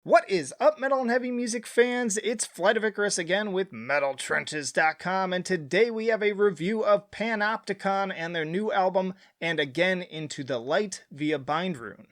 What is up, metal and heavy music fans? It's Flight of Icarus again with MetalTrenches.com, and today we have a review of Panopticon and their new album, And Again Into the Light via Bindrune.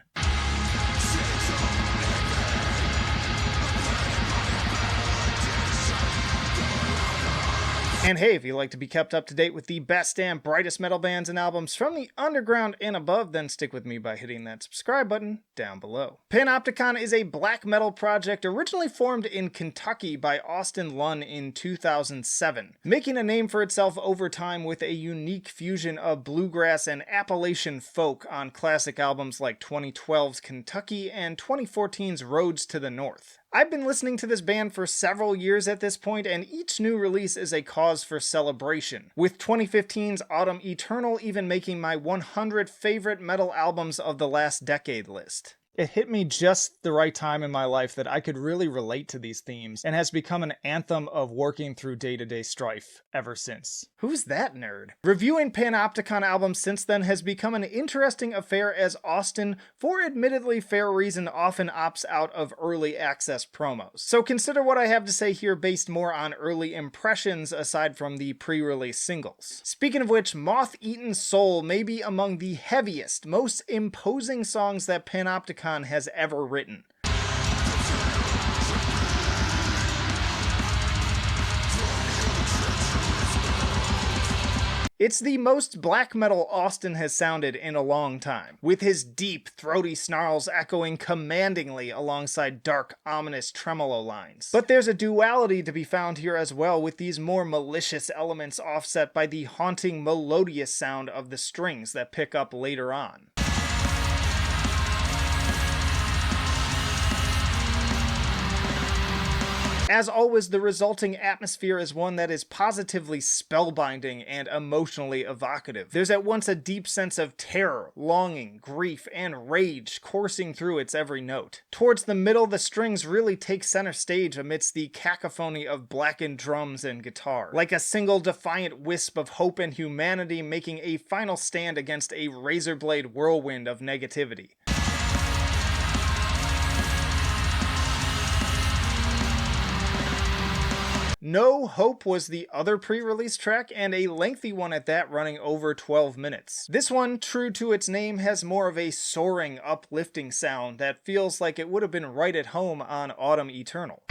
And hey, if you like to be kept up to date with the best and brightest metal bands and albums from the underground and above, then stick with me by hitting that subscribe button down below. Panopticon is a black metal project originally formed in Kentucky by Austin Lunn in 2007, making a name for itself over time with a unique fusion of bluegrass and Appalachian folk on classic albums like 2012's Kentucky and 2014's Roads to the North. I've been listening to this band for several years at this point, and each new release is a cause for celebration, with 2015's Autumn Eternal even making my 100 favorite metal albums of the last decade list. It hit me just the right time in my life that I could really relate to these themes, and has become an anthem of working through day-to-day strife ever since. Who's that nerd? Reviewing Panopticon albums since then has become an interesting affair, as Austin, for admittedly fair reason, often opts out of early access promos. So consider what I have to say here based more on early impressions aside from the pre-release singles. Speaking of which, Moth Eaten Soul may be among the heaviest, most imposing songs that Panopticon has ever written. It's the most black metal Austin has sounded in a long time, with his deep, throaty snarls echoing commandingly alongside dark, ominous tremolo lines. But there's a duality to be found here as well, with these more malicious elements offset by the haunting, melodious sound of the strings that pick up later on. As always, the resulting atmosphere is one that is positively spellbinding and emotionally evocative. There's at once a deep sense of terror, longing, grief, and rage coursing through its every note. Towards the middle, the strings really take center stage amidst the cacophony of blackened drums and guitar, like a single defiant wisp of hope and humanity making a final stand against a razor blade whirlwind of negativity. No Hope was the other pre-release track, and a lengthy one at that, running over 12 minutes. This one, true to its name, has more of a soaring, uplifting sound that feels like it would have been right at home on Autumn Eternal.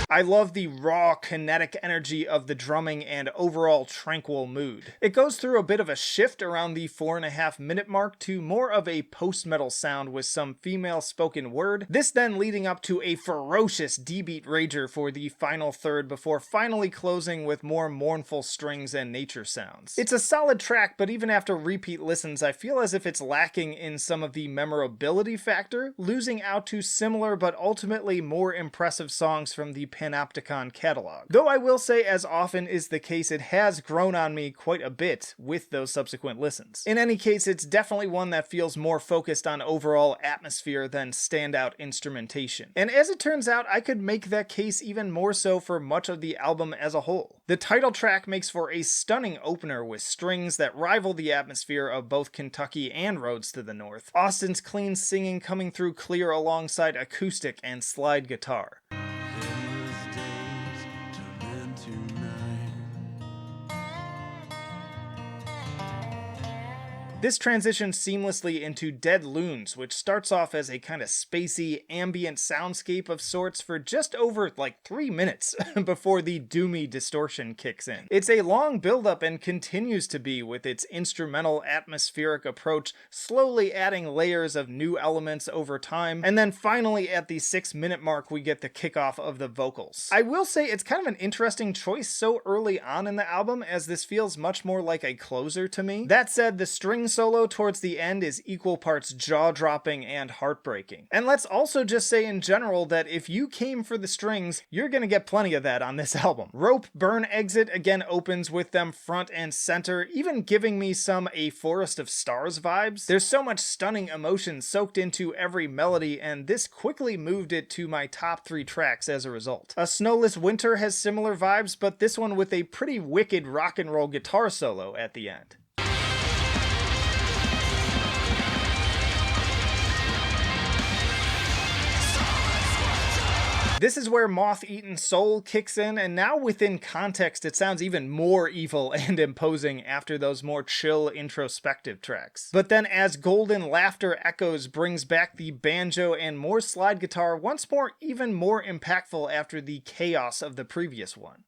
I love the raw, kinetic energy of the drumming and overall tranquil mood. It goes through a bit of a shift around the 4.5 minute mark to more of a post-metal sound with some female spoken word, this then leading up to a ferocious D-beat rager for the final third before finally closing with more mournful strings and nature sounds. It's a solid track, but even after repeat listens, I feel as if it's lacking in some of the memorability factor, losing out to similar but ultimately more impressive songs from the Panopticon catalog. Though I will say, as often is the case, it has grown on me quite a bit with those subsequent listens. In any case, it's definitely one that feels more focused on overall atmosphere than standout instrumentation. And as it turns out, I could make that case even more so for much of the album as a whole. The title track makes for a stunning opener with strings that rival the atmosphere of both Kentucky and Roads to the North. Austin's clean singing coming through clear alongside acoustic and slide guitar. This transitions seamlessly into Dead Loons, which starts off as a kind of spacey, ambient soundscape of sorts for just over like 3 minutes before the doomy distortion kicks in. It's a long build-up and continues to be, with its instrumental atmospheric approach slowly adding layers of new elements over time, and then finally at the 6 minute mark we get the kickoff of the vocals. I will say it's kind of an interesting choice so early on in the album, as this feels much more like a closer to me. That said, the strings solo towards the end is equal parts jaw-dropping and heartbreaking. And let's also just say in general that if you came for the strings, you're gonna get plenty of that on this album. Rope Burn Exit again opens with them front and center, even giving me some A Forest of Stars vibes. There's so much stunning emotion soaked into every melody, and this quickly moved it to my top 3 tracks as a result. A Snowless Winter has similar vibes, but this one with a pretty wicked rock and roll guitar solo at the end. This is where Moth Eaten Soul kicks in, and now within context it sounds even more evil and imposing after those more chill introspective tracks. But then as Golden Laughter Echoes brings back the banjo and more slide guitar, once more even more impactful after the chaos of the previous one.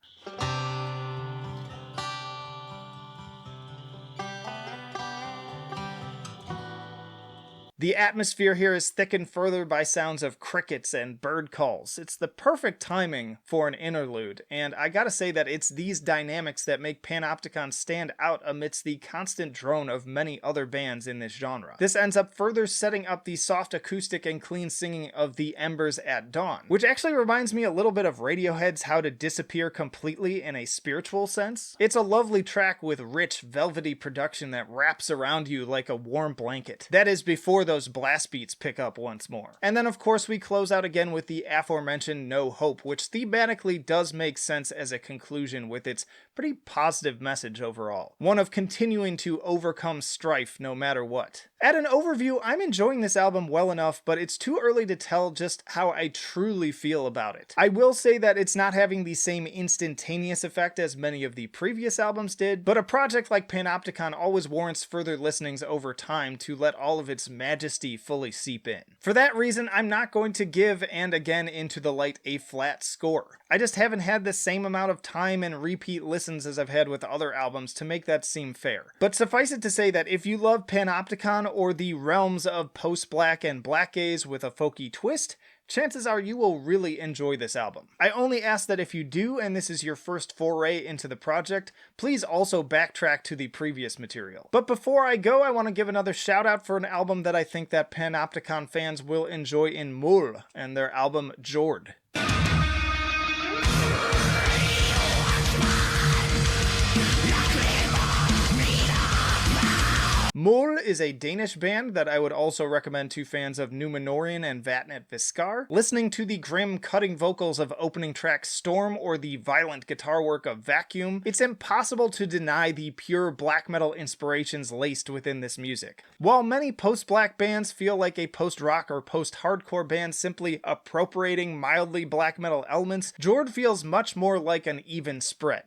The atmosphere here is thickened further by sounds of crickets and bird calls. It's the perfect timing for an interlude, and I gotta say that it's these dynamics that make Panopticon stand out amidst the constant drone of many other bands in this genre. This ends up further setting up the soft acoustic and clean singing of The Embers at Dawn, which actually reminds me a little bit of Radiohead's How to Disappear Completely in a spiritual sense. It's a lovely track with rich, velvety production that wraps around you like a warm blanket. That is before those blast beats pick up once more. And then of course we close out again with the aforementioned No Hope, which thematically does make sense as a conclusion with its pretty positive message overall. One of continuing to overcome strife no matter what. At an overview, I'm enjoying this album well enough, but it's too early to tell just how I truly feel about it. I will say that it's not having the same instantaneous effect as many of the previous albums did, but a project like Panopticon always warrants further listenings over time to let all of its majesty fully seep in. For that reason, I'm not going to give And Again Into the Light a flat score. I just haven't had the same amount of time and repeat listens as I've had with other albums to make that seem fair. But suffice it to say that if you love Panopticon or the realms of post-black and black gaze with a folky twist, chances are you will really enjoy this album. I only ask that if you do, and this is your first foray into the project, please also backtrack to the previous material. But before I go, I want to give another shout out for an album that I think that Panopticon fans will enjoy in Moule, and their album Jord. Moule is a Danish band that I would also recommend to fans of Numenorian and Vatnet Viskar. Listening to the grim, cutting vocals of opening track Storm or the violent guitar work of Vacuum, it's impossible to deny the pure black metal inspirations laced within this music. While many post-black bands feel like a post-rock or post-hardcore band simply appropriating mildly black metal elements, Jord feels much more like an even spread.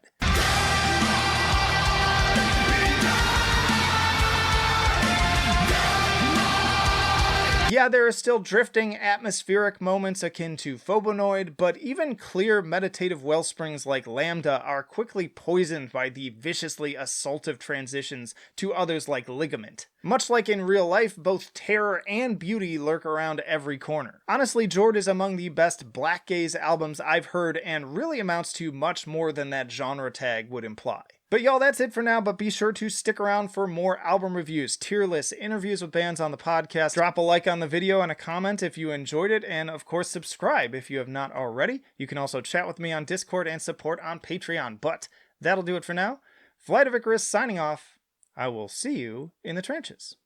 Yeah, there are still drifting, atmospheric moments akin to Phobonoid, but even clear meditative wellsprings like Lambda are quickly poisoned by the viciously assaultive transitions to others like Ligament. Much like in real life, both terror and beauty lurk around every corner. Honestly, Jord is among the best black gaze albums I've heard and really amounts to much more than that genre tag would imply. But y'all, that's it for now, but be sure to stick around for more album reviews, tier lists, interviews with bands on the podcast. Drop a like on the video and a comment if you enjoyed it, and of course subscribe if you have not already. You can also chat with me on Discord and support on Patreon, but that'll do it for now. Flight of Icarus signing off. I will see you in the trenches.